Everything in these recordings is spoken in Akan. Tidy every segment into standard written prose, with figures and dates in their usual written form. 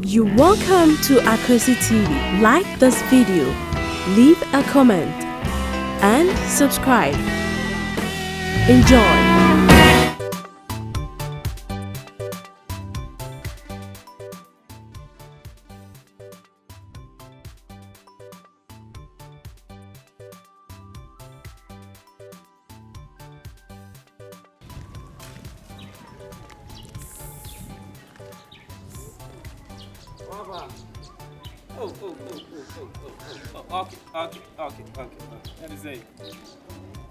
You're welcome to AKWASI TV. Like this video, leave a comment, and subscribe. Enjoy. Okay. That is it.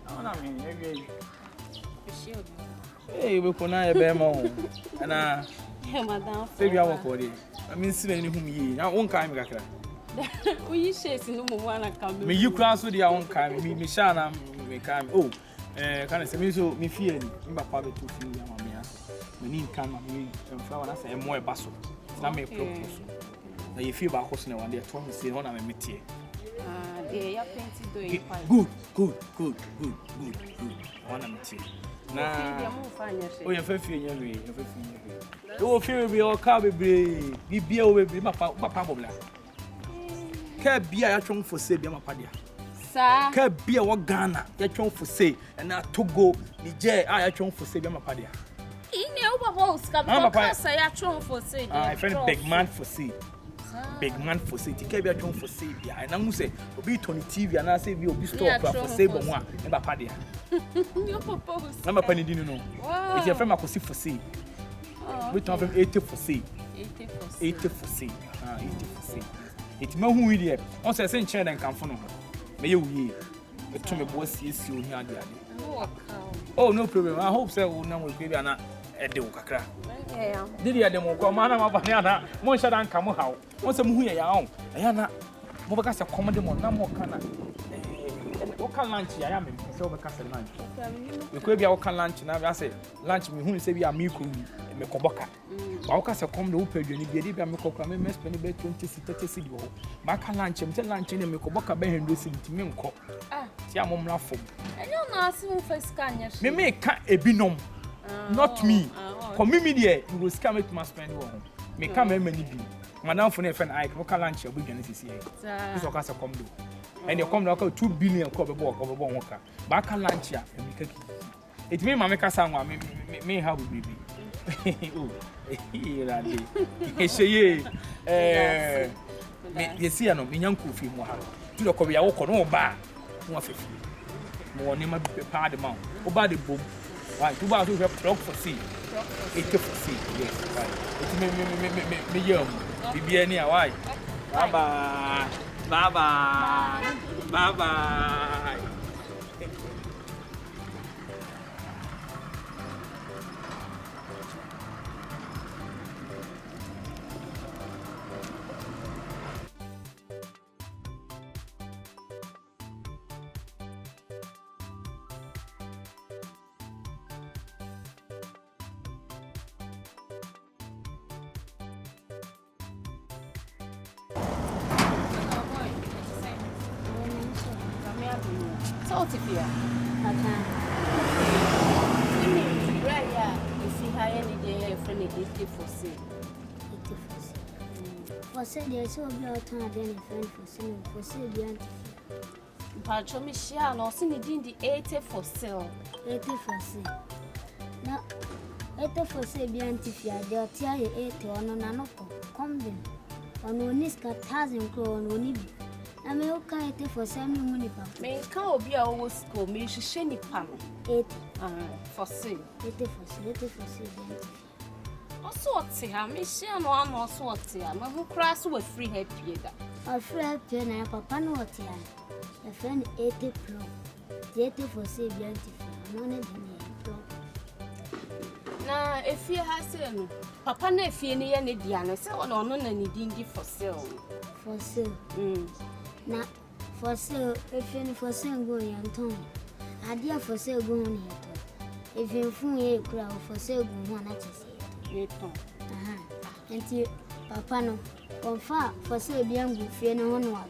I mean, hey, we can have a bemo. And Madam, baby, I won't call it. I mean, see any whom ye. I won't come. We chase no one come. Me, you class with your own kind. Me, Shana, me come. Oh, can I say me so? Me fear me, but probably 2 feet. Me need come. Me, flower. I say more basso. Not me propose. Now you feel about hosting one day. Told me say one of my metier. Yeah, plenty Good. One of metier. Nah. Oh, you're very young. Oh, fear be all car be over my papa. Can't be a chunk for say, my padia. Sir, can't be a Ghana, a chunk for say, and not Togo, Niger, I chunk for say, my padia. in the overhouse, say a chunk for say. I find a big man for say. Big man for say, take a chunk for say, and I'm say, be 20 TV, and I say, we'll be stopped for say, but one, and padia. You propose. I'm a penny, didn't know. It's your friend, I could see for say. We talk from 80 for say. 80 for say. It's my who idiot. On says in chair and come from. May you hear. But to me, boss, yes, you hear the idea. Oh, no problem. I hope so. Will know baby and a deocra. Did you have them come on about banana? Most of them come out. What's a movie? I am Mobacas a comedy more, no more can. What can lunch? I am in Silvercastle lunch. You could be our can lunch now. I say lunch me who say we are milk and Mekoboka. Baucas a come to open you, be a Mekoka, may spend about 20-30 cities. Back a lunch and tell lunch in a Mekoboka bay and listen to Minko. Ah, Tiamom Laffo. I don't know for scan. Me make a binom. Not me. For me, media, you will scam it, must spend one. May come a many be. Madame for a friend, I can lunch your big this year. This was a come do. And you come to 2 billion cover walk over one walker. Back a lunch here and we can. It may make us someone may have a baby. Oh, here, you see, I know, young coffee more. To the Korea walk on all bar. More name of the part amount. Oh, body boom. Why, 2 bars we have clock for sea. 80 for sea, yes, right. It may young. Be any why. Bye. Bye. Sophia. Right, yeah. If you hire any day, a friend is for sale. For sale, there's so be out time then a friend for sale, beyond. Pacho Michelle, or seen it in the 80 for sale. 80 for sale. Now, 80 for sale, beyond if you are there, tell you 80 on an uncle. Come then. On one is 1,000 crowns, only. I may okay for some money. May can't be our school, may she shiny panel. 80 for sale. 80 for sale. Also, what's here? Michelle, no one also what's here. My who crash with free happy. A free happy and I papa no what here. A friend 80 pro. 80 for sale, beautiful. No, now, if you have seen Papa, if you need any Diana, so on any dingy for sale. For sale. Now, for sale, if you for sale going on Tony, I dear for sale going here. If you fool a crowd for sale going on, I just say, and Papa no, confirm for sale beyond good fear no one what.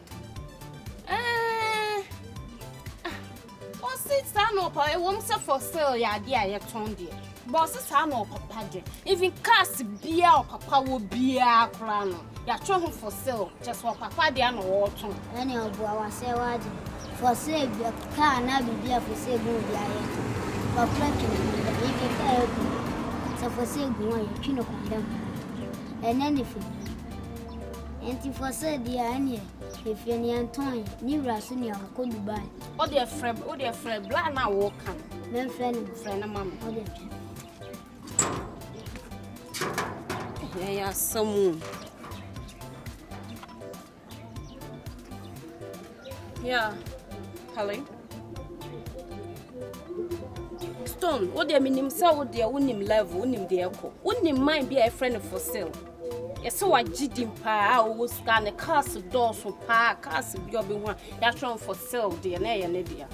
What's it stand up? I won't say for sale, yeah, dear, you're 20. Boss is no papa de. Even cars beer or papa will be a crown. Ya try for sale. Just what papa de no water. Any of our say what for sale your car now be beer for sale go be aye. For plenty if you help so for sale go you kino condemn. And anything. And for sale dear any if you need Anton, new Rasuni or go Dubai. Oh dear friend, black now walk. Then friend Mama. Oh dear. Yeah, some. Yeah, Holly. Stone, what do you mean himself? What do you want him level? Want him the echo? Wouldn't him mind be a friend for sale? Yes, so I did him pa. I will scan the castle doors for pa, castle be one. That's wrong for sale, DNA and Lydia.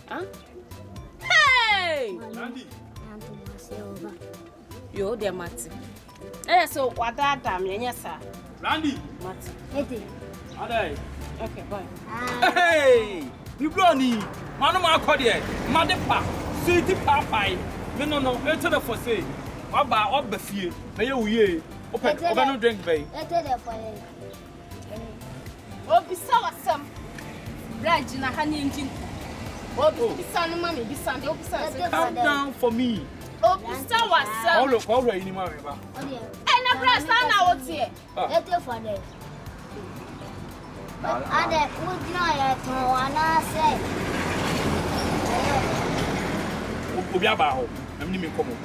Huh? Hey! Randy. Yo, dear Matty. Eh, so what that damn, yes, sir. Randy. Matty. Ade. Okay, bye. Hey! You brony. Manoma Cordier. Madepa. City Papai. No, enter the for say. Waba or Befie. May you open no drink bay. Oh, be some. Raj in a honey engine. Oh, be son, mammy, be son, calm down for me. Oh, be so was all of already, Mamma. And a brass out here. Let it for them. I would not yet know, and I say, Obiaba, I'm naming Como.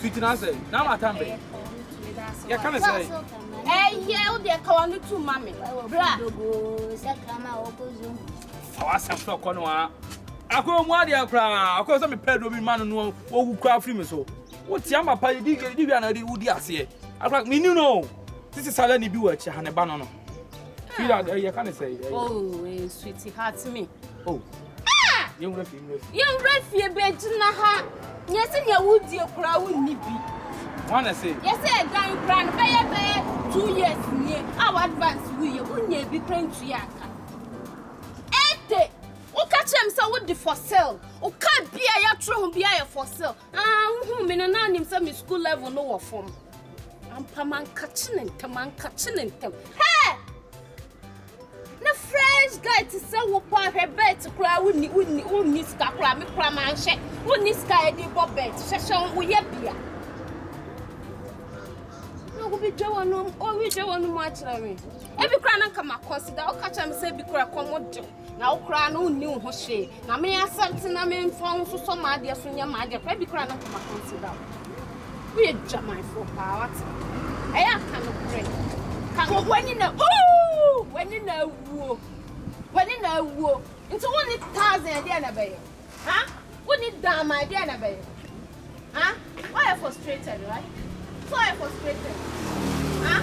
Sweet and answer. Now, my time. You can't say, hey, yeah, they're calling to mammy. Bra, I was so corner. I go one year cry. Of course, I'm a pedal man who craft him so. What's Yama Pay? Did you and I would say? I like me, you know. This is how any bewitch and a banana. Feel out there, you can't say. Oh, sweetie, heart to me. Oh, young refugee, bed to Naha. Yes, and your wood, dear crowd, wouldn't be. Wanna say, yes, I dying grand bear 2 years near our advance. We wouldn't be crying to Yaka. O catch him so would for sale. O can't be a true be a for sale. Whom in an anim some school level no form. I'm Paman catching them. Hey! The French guy to sell what part her bed to cry wouldn't scrap me cram and shake. Wouldn't sky the bob bed, session with your beer. No, will be Joan or we Joan much. Every crown come across it. I'll catch him say because I come now crown no new hoshe. Now me ask something I mean found so some idea from your mother. Every crown come across it. We jam my full power. I cannot pray. Can when you know, oh, when you know, into 1,000 a day and a bay. Huh? Wouldn't it down my day and a bay? Huh? Why are frustrated, right? So I frustrated. Huh?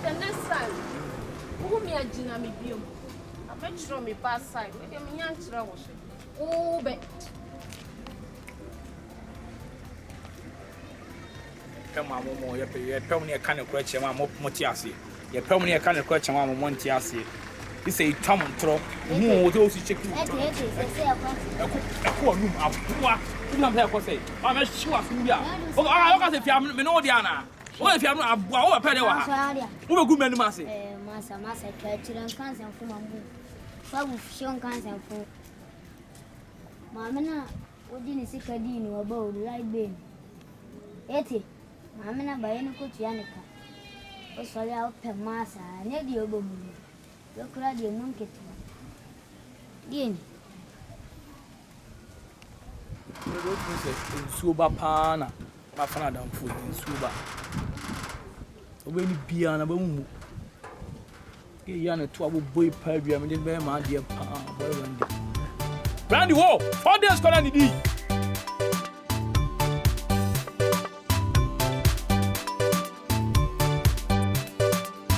The next time, who me a Gina me view? I bet you me pass side with them young trouble. Oh, bet. Come on, you tell me a kind of question, I'm Motiasi. You tell me a kind of question, I'm Montiasi. You say, Tom and Tro, no, those who check you. I call room up. You don't have to say, I'm a sure. Oh, I got if I'm Menodiana. What if I'm not a penny? Who will go many masses? Massa, catch and cancer from a move. Some shown cancer for Mamma. What didn't see Cadino about light beam? Etty, Mamma by any coach Yanica. Was all out per massa, near the Oboy. Look like your monkey. Gin. Suba pana, my father food in Suba. When be on a boom. Yana to our boy Pabia, and then my dear Randy Wall, 4 days, Colony D.